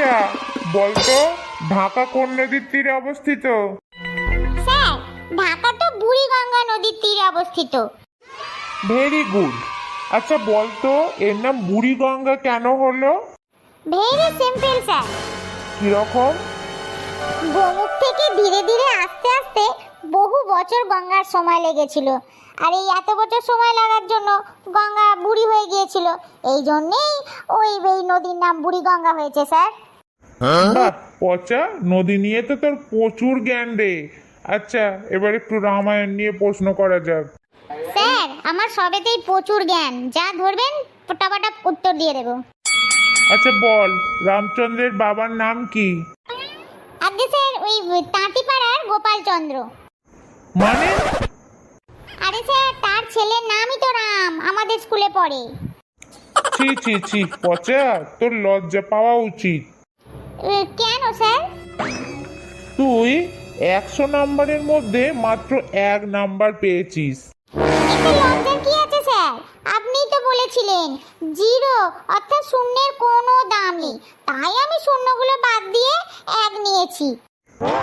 পচা, বলতো ঢাকা কোন নদীর তীরে অবস্থিত? স্যার, ঢাকা তো বুড়িগঙ্গা নদীর তীরে অবস্থিত। Very good. আচ্ছা বলতো এর নাম বুড়িগঙ্গা কেন হলো? Very simple sir. কিরকম? গোমুখ থেকে ধীরে ধীরে আস্তে আস্তে বহু বছর গঙ্গার সময় লেগেছিল, আর এই এত বছর সময় লাগার জন্য গঙ্গা বুড়ি হয়ে গিয়েছিল। এই জন্যেই এই নদীর নাম বুড়িগঙ্গা হয়েছে স্যার। বাহ পচা, নদী নিয়ে তো তোর প্রচুর জ্ঞান রে। আচ্ছা এবার একটু রামায়ণ নিয়ে প্রশ্ন করা যাক। স্যার, আমার সবেতেই প্রচুর জ্ঞান, যা ধরবেন পটাপটা উত্তর দিয়ে দেবো। আচ্ছা বল, রামচন্দ্রের বাবার নাম কি? আগে স্যার, ওই তাঁতিপাড়ার গোপালচন্দ্র। মানে? আরে স্যার, তার ছেলের নামই তো রাম, আমাদের স্কুলে পড়ে। ছি ছি ছি পচা, তোর লজ্জা পাওয়া উচিত। কেন স্যার? তুই 100 নাম্বারের মধ্যে মাত্র 1 নাম্বার পেয়েছিস। এতে লজ্জার কি আছে স্যার? আপনিই তো বলেছিলেন জিরো অর্থাৎ শূন্যের কোনো দাম নেই, তাই আমি শূন্যগুলো বাদ দিয়ে 1 নিয়েছি।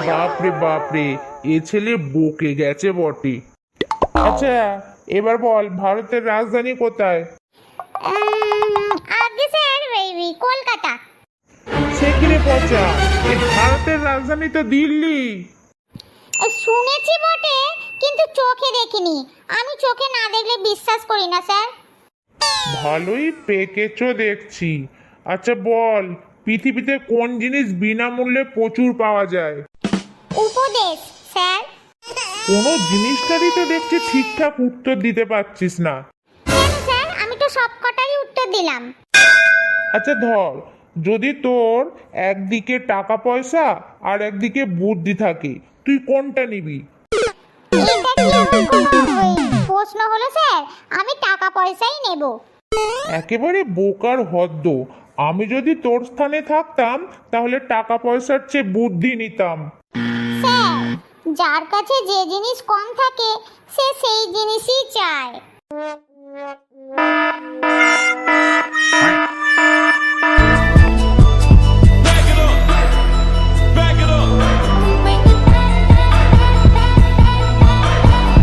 বাপরে বাপরে, এ ছেলে বকে গেছে বটে। আচ্ছা এবার বল, ভারতের রাজধানী কোথায়? আগে স্যার, কলকাতা। সে কি রে পচা, এই ভারতের রাজধানী তো দিল্লি। শুনেছি বটে, কিন্তু চোখে দেখিনি। আমি চোখে না দেখলে বিশ্বাস করি না স্যার। ভালোই পেকেছো দেখছি। আচ্ছা বল, পৃথিবীতে কোন জিনিস বিনামূল্যে প্রচুর পাওয়া যায়? উপদেশ স্যার। কোনো জিনিসটারই তো দেখছি ঠিকঠাক উত্তর দিতে পারছিস না। কেন স্যার? আমি তো সব কটারই উত্তর দিলাম। আচ্ছা ধর, যদি তোর একদিকে টাকা পয়সা আর একদিকে বুদ্ধি থাকে, তুই কোনটা নিবি? এটা কি আমার কোনো প্রশ্ন হলো স্যার? আমি টাকা পয়সাই নেব। একেবারে বোকার হদ্দ। আমি যদি তোর স্থানে থাকতাম তাহলে টাকা পয়সার চেয়ে বুদ্ধি নিতাম। স্যার, যার কাছে যে জিনিস কম থাকে সে সেই জিনিসই চায়।